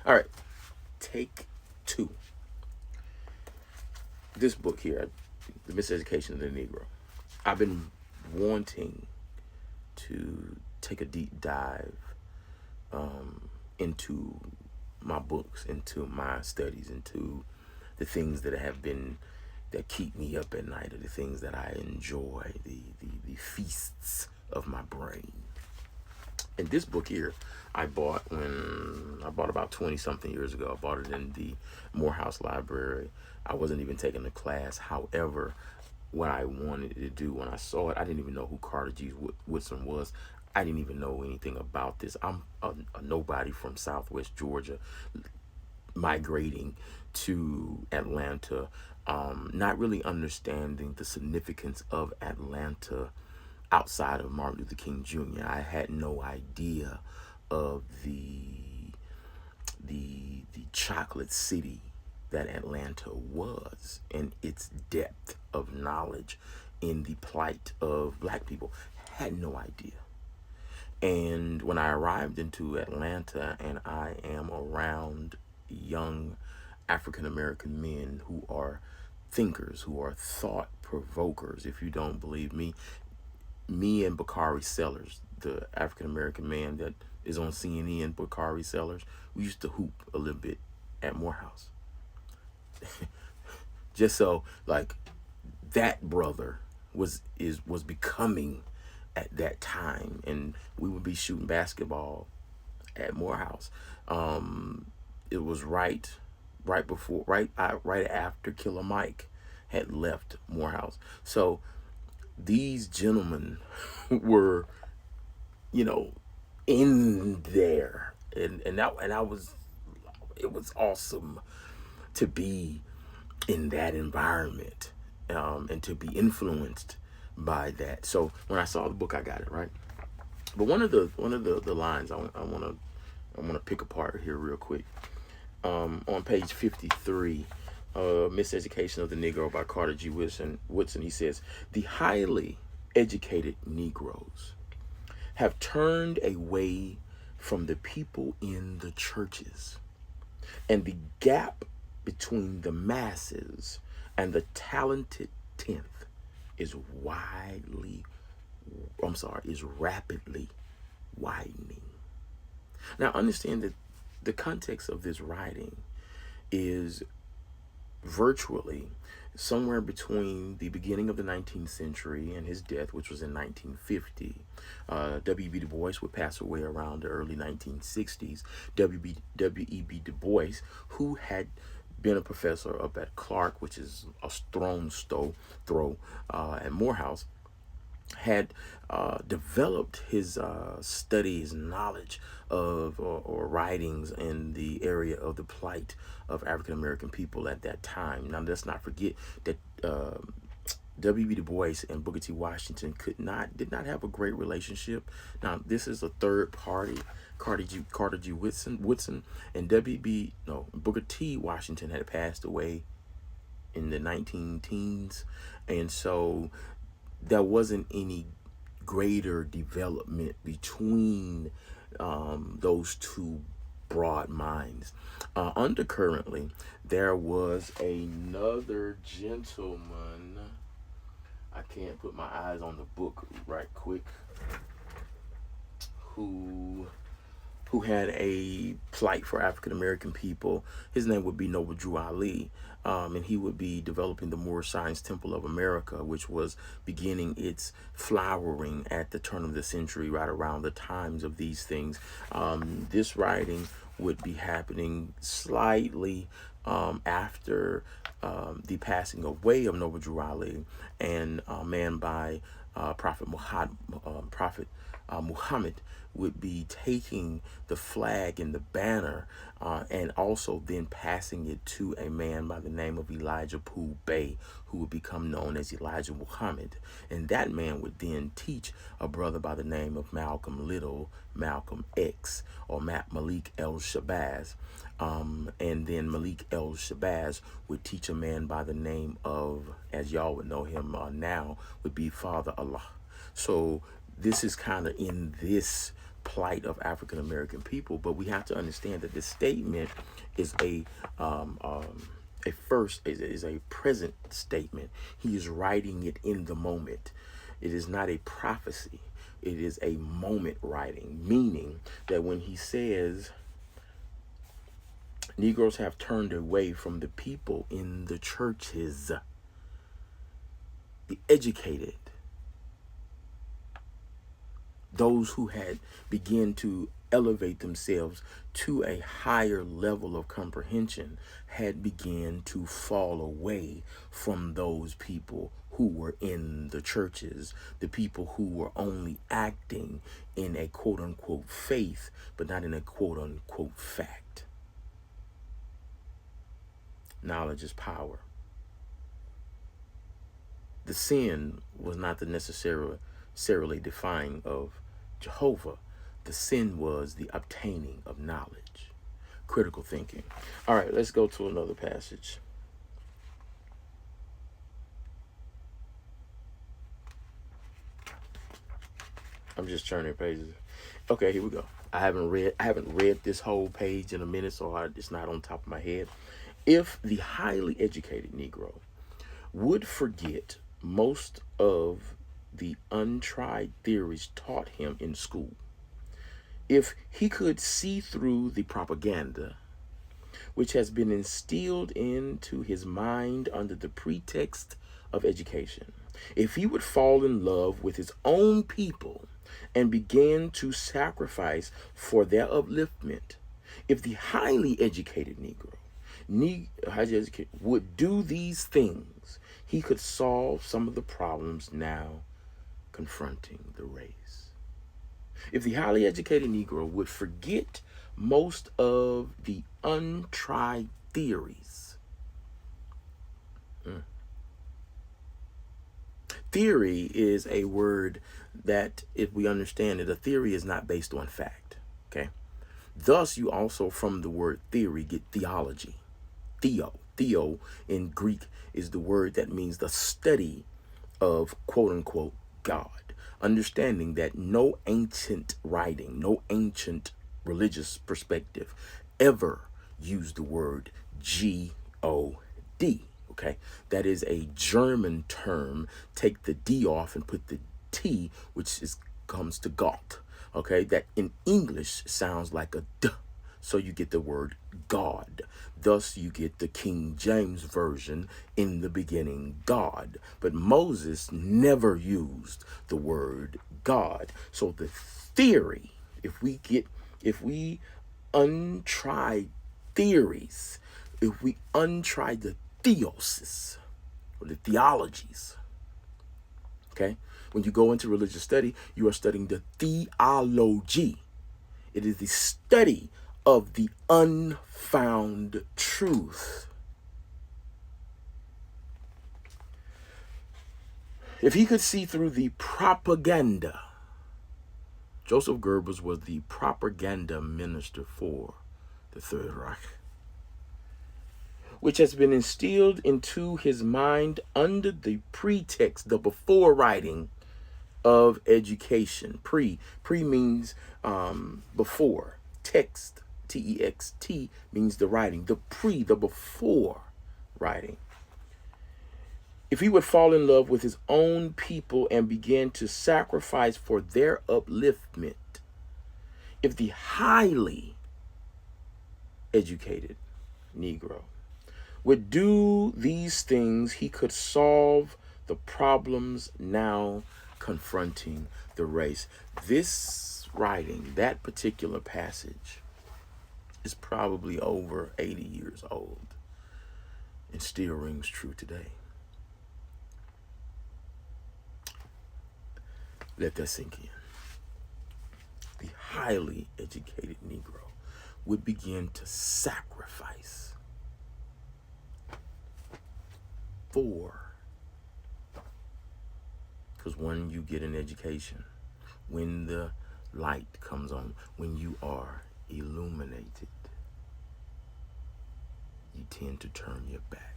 All right, take two. This book here, The Miseducation of the Negro. I've been wanting to take a deep dive into my books, into my studies, into the things that have been that keep me up at night, or the things that I enjoy, the feasts of my brain. And this book here, I bought about 20 something years ago. I bought it in the Morehouse Library. I wasn't even taking the class. However, what I wanted to do when I saw it, I didn't even know who Carter G. Woodson was. I didn't even know anything about this. I'm a nobody from Southwest Georgia, migrating to Atlanta, not really understanding the significance of Atlanta outside of Martin Luther King Jr. I had no idea of the chocolate city that Atlanta was, and its depth of knowledge in the plight of black people. Had no idea. And when I arrived into Atlanta and I am around young African American men who are thinkers, who are thought provokers, if you don't believe me, me and Bakari Sellers, the African American man that is on CNN, Bakari Sellers, we used to hoop a little bit at Morehouse. Just so like that brother was becoming at that time, and we would be shooting basketball at Morehouse. It was right before right after Killer Mike had left Morehouse. So these gentlemen were, you know, in there, and I was, it was awesome to be in that environment, and to be influenced by that. So when I saw the book, I got it right. But one of the lines I want to pick apart here real quick. On page 53, Miseducation of the Negro by Carter G. Woodson, he says, the highly educated Negroes have turned away from the people in the churches, and the gap between the masses and the talented tenth is rapidly widening. Now understand that the context of this writing is virtually somewhere between the beginning of the 19th century and his death, which was in 1950. W.B. Du Bois would pass away around the early 1960s. W.E.B. Du Bois, who had been a professor up at Clark, which is a throw at Morehouse, had developed his studies, knowledge of or writings in the area of the plight of African American people at that time. Now, let's not forget that W.B. Du Bois and Booker T. Washington did not have a great relationship. Now, this is a third party. Carter G. Woodson and Booker T. Washington had passed away in the 19 teens, and so there wasn't any greater development between those two broad minds. Undercurrently, there was another gentleman. I can't put my eyes on the book right quick. Who had a plight for African American people. His name would be Noble Drew Ali, and he would be developing the Moorish Science Temple of America, which was beginning its flowering at the turn of the century, right around the times of these things. This writing would be happening slightly after the passing away of Noble Drew Ali, and a man by Prophet Muhammad would be taking the flag and the banner, and also then passing it to a man by the name of Elijah Pooh Bey, who would become known as Elijah Muhammad. And that man would then teach a brother by the name of Malcolm Little, Malcolm X, or Malik El Shabazz. And then Malik El Shabazz would teach a man by the name of, as y'all would know him now, would be Father Allah. So this is kind of in this plight of African American people, but we have to understand that this statement is a present statement. He is writing it in the moment. It is not a prophecy. It is a moment writing, meaning that when he says Negroes have turned away from the people in the churches, the educated, those who had begun to elevate themselves to a higher level of comprehension had begun to fall away from those people who were in the churches, the people who were only acting in a quote unquote faith, but not in a quote unquote fact. Knowledge is power. The sin was not the necessarily defying of Jehovah. The sin was the obtaining of knowledge. Critical thinking. All right, let's go to another passage. I'm just turning pages. Okay, here we go. I haven't read this whole page in a minute, so it's not on top of my head. If the highly educated Negro would forget most of the untried theories taught him in school, if he could see through the propaganda which has been instilled into his mind under the pretext of education, if he would fall in love with his own people and begin to sacrifice for their upliftment, if the highly educated Negro would do these things, he could solve some of the problems now confronting the race. If the highly educated Negro would forget most of the untried theories. Theory is a word that, if we understand it, a theory is not based on fact. Okay. Thus, you also, from the word theory, get theology. Theo in Greek is the word that means the study of quote unquote God. Understanding that no ancient writing, no ancient religious perspective ever used the word G-O-D. Okay, that is a German term. Take the D off and put the T, which comes to Gott. Okay, that in English sounds like a D. So you get the word God. Thus you get the King James Version, in the beginning God. But Moses never used the word God. So the theory, if we untried theories, if we untried the theoses or the theologies, okay? When you go into religious study, you are studying the theology. It is the study of the unfound truth. If he could see through the propaganda, Joseph Goebbels was the propaganda minister for the Third Reich, which has been instilled into his mind under the pretext, the before writing of education. Pre means before. Text, T-E-X-T, means the writing. The before writing. If he would fall in love with his own people and begin to sacrifice for their upliftment, if the highly educated Negro would do these things, he could solve the problems now confronting the race. This writing, that particular passage, is probably over 80 years old and still rings true today. Let that sink in. The highly educated Negro would begin to sacrifice for, because when you get an education, when the light comes on, when you are illuminated, you tend to turn your back.